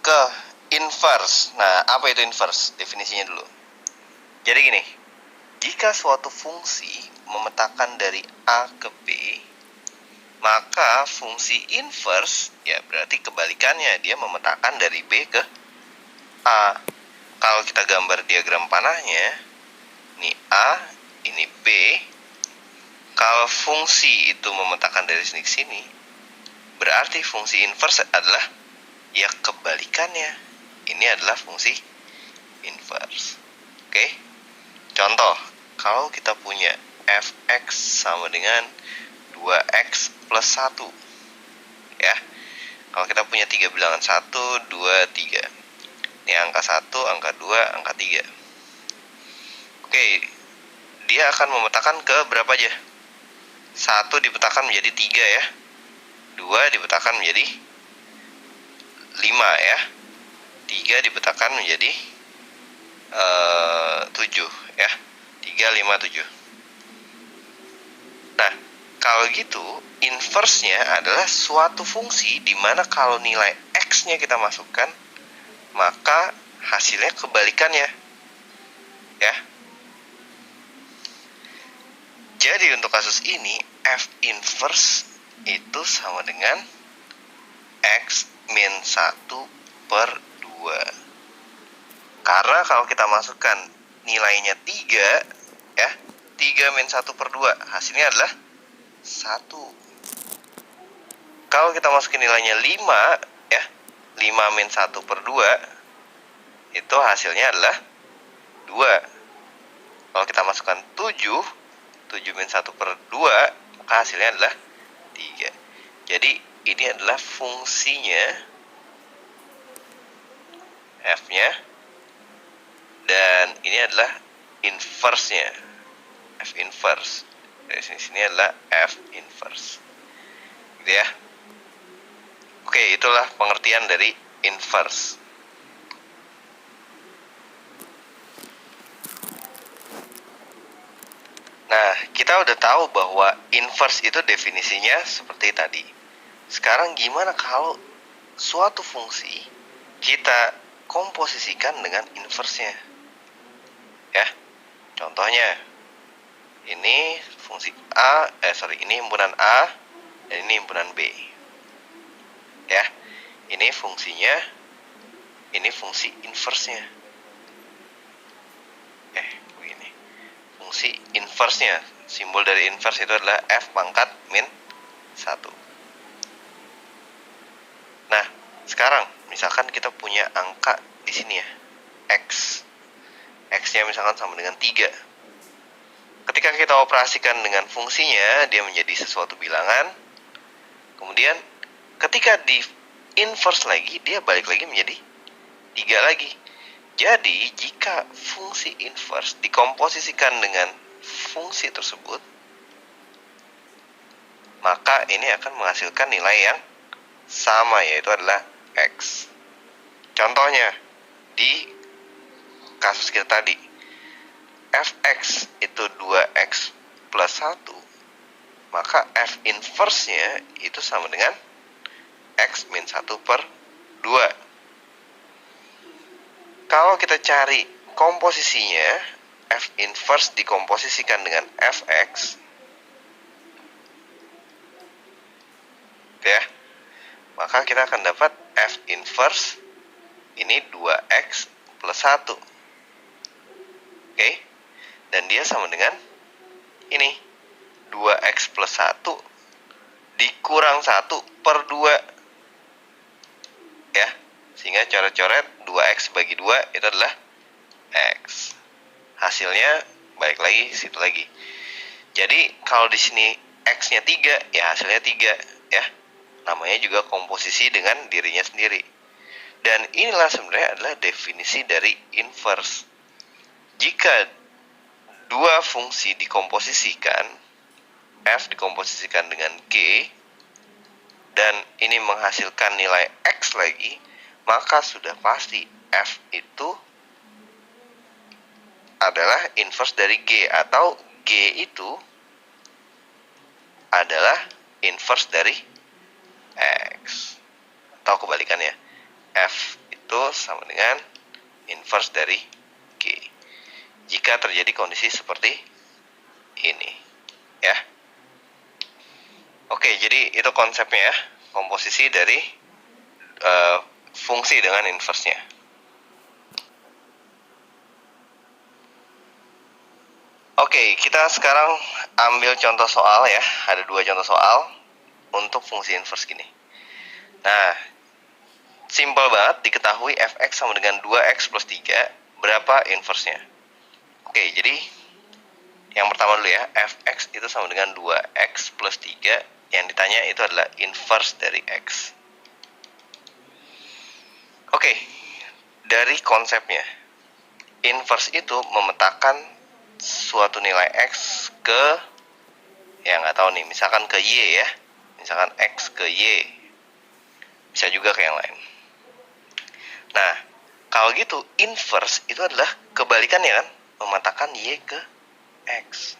Ke inverse. Nah, apa itu inverse? Definisinya dulu. Jadi gini, jika suatu fungsi memetakan dari A ke B, maka fungsi inverse ya berarti kebalikannya, dia memetakan dari B ke A. Kalau kita gambar diagram panahnya, ini A, ini B. Kalau fungsi itu memetakan dari sini ke sini, berarti fungsi inverse adalah ya kebalikannya. Ini adalah fungsi inverse. Oke. Contoh, kalau kita punya fx sama dengan 2x plus 1. Ya. Kalau kita punya 3 bilangan 1, 2, 3. Ini angka 1, angka 2, angka 3. Oke. Dia akan memetakan ke berapa aja? 1 dipetakan menjadi 3 ya. 2 dipetakan menjadi 5 ya. 3 dipetakan menjadi 7 ya. 3, 5, 7. Nah, kalau gitu inverse-nya adalah suatu fungsi di mana kalau nilai x-nya kita masukkan, maka hasilnya kebalikannya. Ya. Jadi untuk kasus ini f inverse itu sama dengan x min 1 per 2. Karena kalau kita masukkan nilainya 3 ya, 3 min 1 per 2 hasilnya adalah 1. Kalau kita masukin nilainya 5 ya, 5 min 1 per 2 itu hasilnya adalah 2. Kalau kita masukkan 7 min 1 per 2 maka hasilnya adalah 3. Jadi ini adalah fungsinya f-nya, dan ini adalah inverse-nya, f inverse. Dari sini adalah f inverse. Gitu ya. Oke, itulah pengertian dari inverse. Nah, kita udah tahu bahwa inverse itu definisinya seperti tadi. Sekarang gimana kalau suatu fungsi kita komposisikan dengan inverse-nya? Ya. Contohnya ini fungsi ini himpunan A dan ini himpunan B. Ya. Ini fungsinya, ini fungsi inverse-nya. Begini. Fungsi inverse-nya, simbol dari inverse itu adalah f pangkat min 1. Nah, sekarang misalkan kita punya angka di sini ya, x. X-nya misalkan sama dengan 3. Ketika kita operasikan dengan fungsinya, dia menjadi sesuatu bilangan. Kemudian ketika di inverse lagi, dia balik lagi menjadi 3 lagi. Jadi, jika fungsi inverse dikomposisikan dengan fungsi tersebut, maka ini akan menghasilkan nilai yang sama, yaitu adalah x. Contohnya, di kasus kita tadi, fx itu 2x plus 1, maka f inverse-nya itu sama dengan x min 1 per 2. Kalau kita cari komposisinya, f inverse dikomposisikan dengan fx, ya, maka kita akan dapat f inverse ini 2x plus 1. Oke, dan dia sama dengan ini 2x plus 1 dikurang 1/2 ya, sehingga coret-coret 2x bagi 2 itu adalah x. Hasilnya balik lagi situ lagi. Jadi kalau di sini x-nya 3 ya hasilnya 3 ya. Namanya juga komposisi dengan dirinya sendiri. Dan inilah sebenarnya adalah definisi dari inverse. Jika dua fungsi dikomposisikan, f dikomposisikan dengan g, dan ini menghasilkan nilai x lagi, maka sudah pasti f itu adalah inverse dari g, atau g itu adalah inverse dari x. Atau kebalikannya, f itu sama dengan inverse dari g. Jika terjadi kondisi seperti ini, ya. Oke, jadi itu konsepnya ya, komposisi dari fungsi dengan inverse-nya. Oke, kita sekarang ambil contoh soal ya. Ada 2 contoh soal untuk fungsi inverse gini. Nah, simpel banget, diketahui fx sama dengan 2x plus 3, berapa inverse-nya? Oke, jadi yang pertama dulu ya, fx itu sama dengan 2x plus 3, yang ditanya itu adalah inverse dari x. Oke, dari konsepnya, inverse itu memetakan suatu nilai x ke, ya nggak tahu nih, misalkan ke y ya, misalkan x ke y, bisa juga ke yang lain. Nah, kalau gitu inverse itu adalah kebalikannya kan, memetakan y ke x.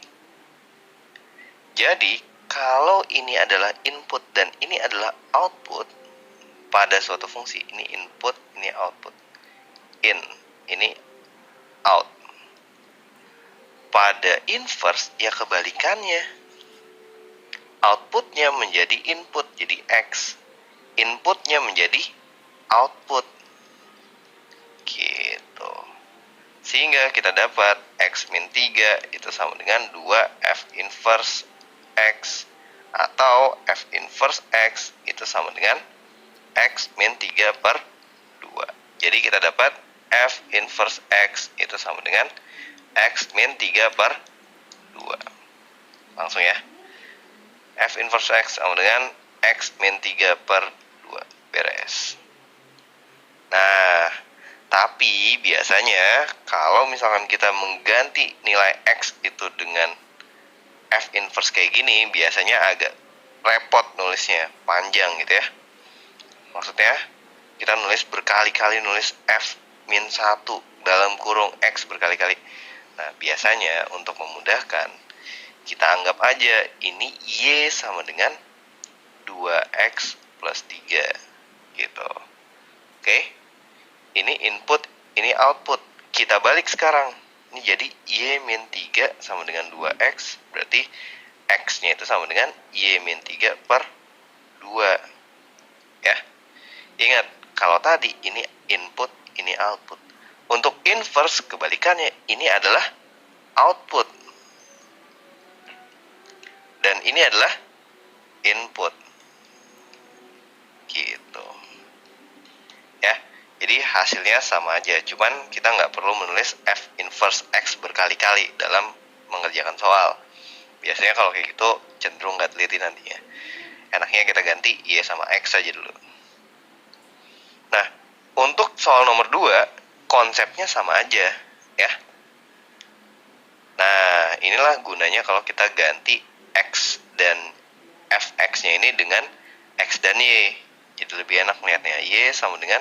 Jadi kalau ini adalah input dan ini adalah output pada suatu fungsi, ini input, ini output, in, ini out. Pada inverse ya kebalikannya, outputnya menjadi input, jadi x, inputnya menjadi output, gitu. Sehingga kita dapat x min 3 itu sama dengan 2f inverse x, atau f inverse x itu sama dengan x min 3/2. Jadi kita dapat f inverse x itu sama dengan x min 3/2. Langsung ya. F inverse x sama dengan x min 3/2. Beres. Nah, tapi biasanya kalau misalkan kita mengganti nilai x itu dengan f inverse kayak gini, biasanya agak repot nulisnya, panjang gitu ya. Maksudnya kita nulis berkali-kali, nulis f min 1 dalam kurung x berkali-kali. Nah, biasanya untuk memudahkan, kita anggap aja ini y sama dengan 2x plus 3 gitu. Oke, ini input, ini output. Kita balik sekarang, ini jadi y min 3 sama dengan 2x, berarti x-nya itu sama dengan y min 3/2 ya. Ingat, kalau tadi ini input, ini output. Untuk inverse kebalikannya, ini adalah output dan ini adalah input, gitu ya. Jadi hasilnya sama aja, cuman kita nggak perlu menulis f inverse x berkali-kali dalam mengerjakan soal. Biasanya kalau kayak gitu cenderung nggak teliti nantinya. Enaknya kita ganti y sama x saja dulu. Nah, untuk soal nomor 2, konsepnya sama aja ya. Nah, inilah gunanya kalau kita ganti x dan fx-nya ini dengan x dan y. Itu lebih enak melihatnya. Y sama dengan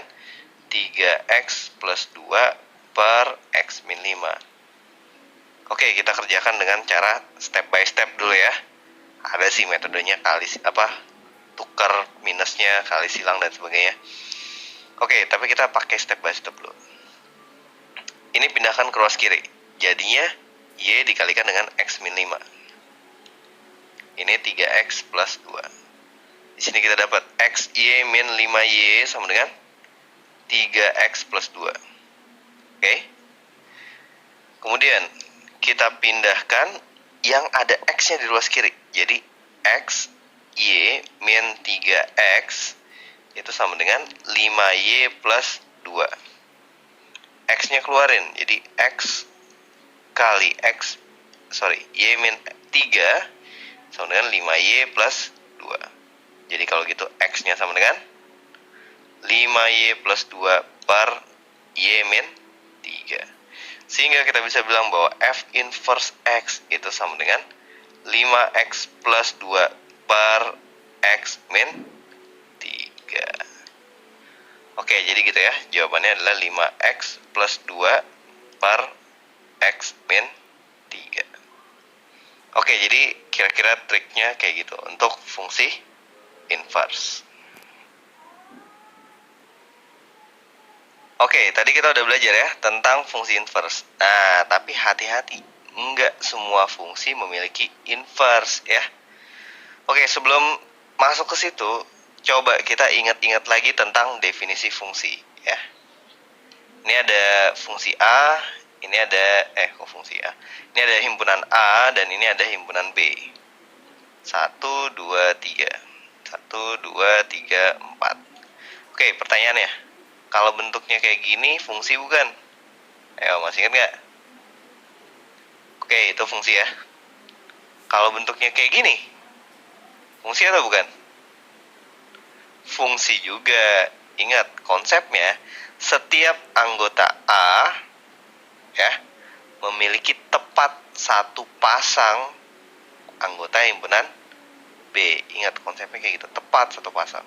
3x plus 2 per x min 5. Oke, kita kerjakan dengan cara step by step dulu ya. Ada sih metodenya tukar minusnya, kali silang dan sebagainya. Oke, tapi kita pakai step by step dulu. Ini pindahkan ke ruas kiri. Jadinya y dikalikan dengan x min 5. Ini 3x plus 2. Di sini kita dapat x y min 5y sama dengan 3x plus 2. Oke. Kemudian kita pindahkan yang ada x-nya di ruas kiri. Jadi x Y min 3X itu sama dengan 5Y plus 2. X-nya keluarin, jadi X kali X, Y min 3 sama dengan 5Y plus 2. Jadi kalau gitu X-nya sama dengan 5Y plus 2 per Y min 3. Sehingga kita bisa bilang bahwa F inverse X itu sama dengan 5X plus 2 per X min 3. Oke, jadi gitu ya. Jawabannya adalah 5X plus 2 per X min 3. Oke, jadi kira-kira triknya kayak gitu untuk fungsi inverse. Oke, tadi kita udah belajar ya tentang fungsi inverse. Nah, tapi hati-hati, enggak semua fungsi memiliki inverse ya. Oke, sebelum masuk ke situ, coba kita ingat-ingat lagi tentang definisi fungsi ya. Ini ada fungsi A, ini ada fungsi A. Ini ada himpunan A dan ini ada himpunan B. 1 2 3. 1 2 3 4. Oke, pertanyaannya. Kalau bentuknya kayak gini, fungsi bukan? Ayo, masih ingat nggak? Oke, itu fungsi ya. Kalau bentuknya kayak gini, fungsi atau bukan? Fungsi juga. Ingat, konsepnya, setiap anggota A ya memiliki tepat satu pasang anggota himpunan B. Ingat, konsepnya kayak gitu, tepat satu pasang.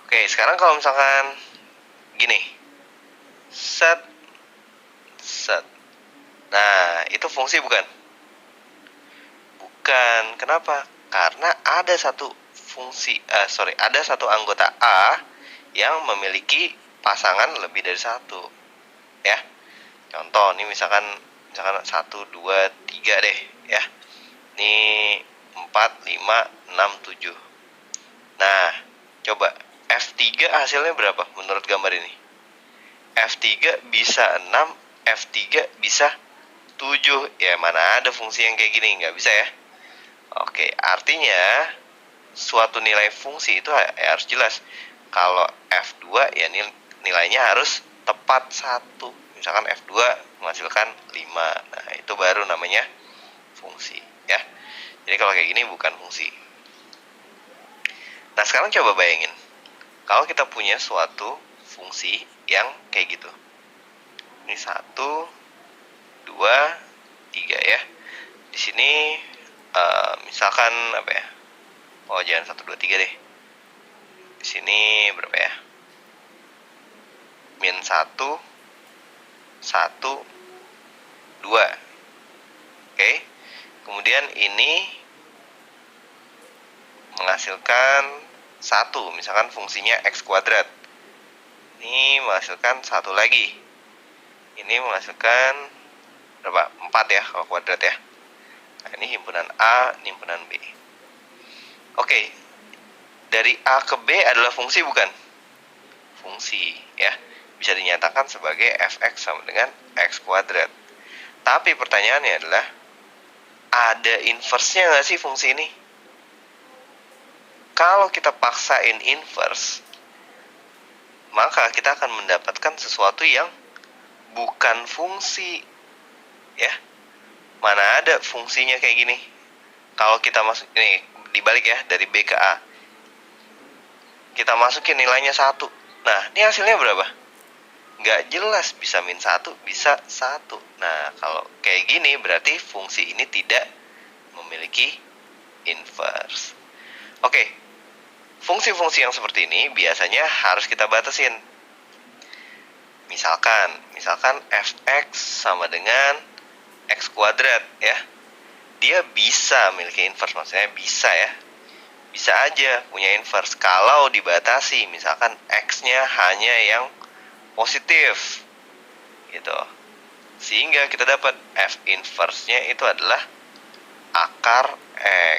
Oke, sekarang kalau misalkan gini, set. Nah, itu fungsi bukan? Bukan. Kenapa? Karena ada satu ada satu anggota A yang memiliki pasangan lebih dari satu. Ya. Contoh, ini misalkan 1, 2, 3 deh, ya. Ini 4, 5, 6, 7. Nah, coba F3 hasilnya berapa menurut gambar ini? F3 bisa 6, F3 bisa 7. Ya, mana ada fungsi yang kayak gini? Nggak bisa ya. Oke, artinya suatu nilai fungsi itu harus jelas. Kalau F2 ya nilainya harus tepat 1. Misalkan F2 menghasilkan 5. Nah, itu baru namanya fungsi ya. Jadi kalau kayak gini bukan fungsi. Nah, sekarang coba bayangin. Kalau kita punya suatu fungsi yang kayak gitu. Ini 1, 2, 3 ya. Di sini misalkan apa ya? Oh, jangan 1, 2, 3 deh. Di sini berapa ya? Min 1, 1, 2. Oke. Kemudian ini menghasilkan 1, misalkan fungsinya X kuadrat. Ini menghasilkan 1 lagi. Ini menghasilkan berapa? 4 ya kalau kuadrat ya. Nah, ini himpunan A, ini himpunan B. Oke. Dari A ke B adalah fungsi bukan? Fungsi ya. Bisa dinyatakan sebagai fx sama dengan x kuadrat. Tapi pertanyaannya adalah, ada inverse-nya nggak sih fungsi ini? Kalau kita paksain inverse, maka kita akan mendapatkan sesuatu yang bukan fungsi. Ya. Mana ada fungsinya kayak gini? Kalau kita masuk ini dibalik ya, dari B ke A. Kita masukin nilainya 1. Nah, ini hasilnya berapa? Nggak jelas, bisa min 1, bisa 1. Nah, kalau kayak gini berarti fungsi ini tidak memiliki inverse. Oke. Fungsi-fungsi yang seperti ini biasanya harus kita batasin. Misalkan fx sama dengan x kuadrat ya. Dia bisa memiliki inverse, maksudnya bisa ya. Bisa aja punya inverse kalau dibatasi, misalkan x-nya hanya yang positif gitu. Sehingga kita dapat f inverse-nya itu adalah akar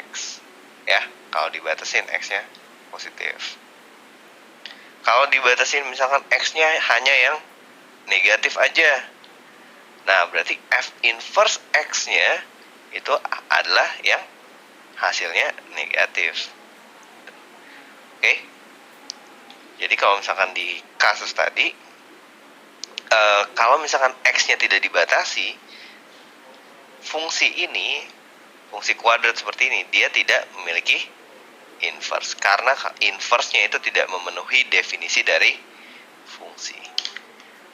x ya, kalau dibatasin x-nya positif. Kalau dibatasin misalkan x-nya hanya yang negatif aja, nah berarti f inverse x-nya itu adalah yang hasilnya negatif. Oke. Jadi kalau misalkan di kasus tadi, kalau misalkan X-nya tidak dibatasi, fungsi ini, fungsi kuadrat seperti ini, dia tidak memiliki inverse. Karena inverse-nya itu tidak memenuhi definisi dari fungsi.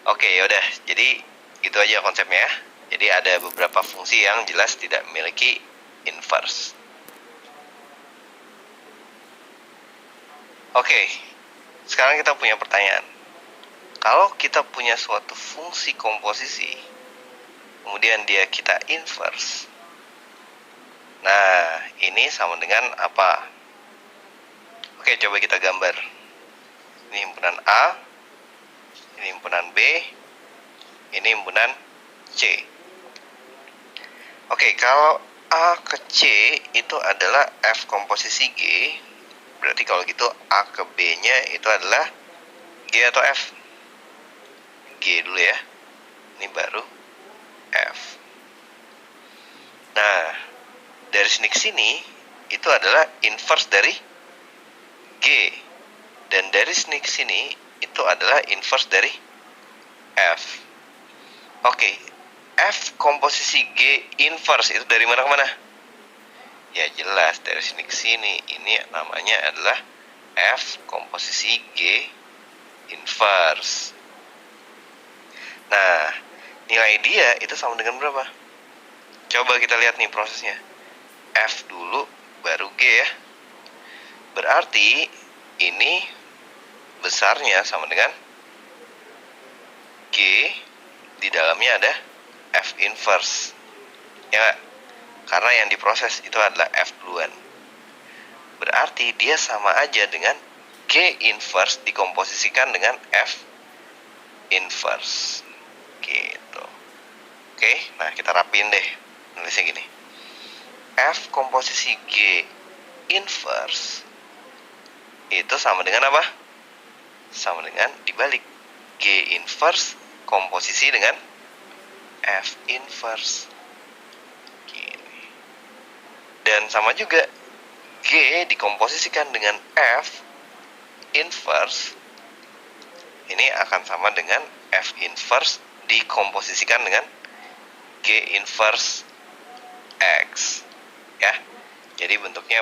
Oke, yaudah. Jadi, itu aja konsepnya. Jadi, ada beberapa fungsi yang jelas tidak memiliki inverse. Oke, sekarang kita punya pertanyaan. Kalau kita punya suatu fungsi komposisi, kemudian dia kita inverse, nah ini sama dengan apa? Oke, coba kita gambar. Ini himpunan A, ini himpunan B, ini himpunan C. Oke, kalau A ke C itu adalah F komposisi G, berarti kalau gitu A ke B-nya itu adalah G atau F? G dulu ya. Ini baru F. Nah, dari sini ke sini itu adalah inverse dari G. Dan dari sini ke sini itu adalah inverse dari F. Oke, F komposisi G inverse itu dari mana ke mana? Ya jelas, dari sini ke sini. Ini namanya adalah F komposisi G inverse. Nah, nilai dia itu sama dengan berapa? Coba kita lihat nih prosesnya. F dulu, baru G ya. Berarti ini besarnya sama dengan G, di dalamnya ada F inverse. Ya, karena yang diproses itu adalah F duluan. Berarti dia sama aja dengan G inverse dikomposisikan dengan F inverse. Gitu. Oke, nah kita rapiin deh. Nulisnya gini. F komposisi G inverse itu sama dengan apa? Sama dengan dibalik. G inverse komposisi dengan F inverse. Gini. Dan sama juga G dikomposisikan dengan F inverse, ini akan sama dengan F inverse dikomposisikan dengan G inverse X, ya. Jadi bentuknya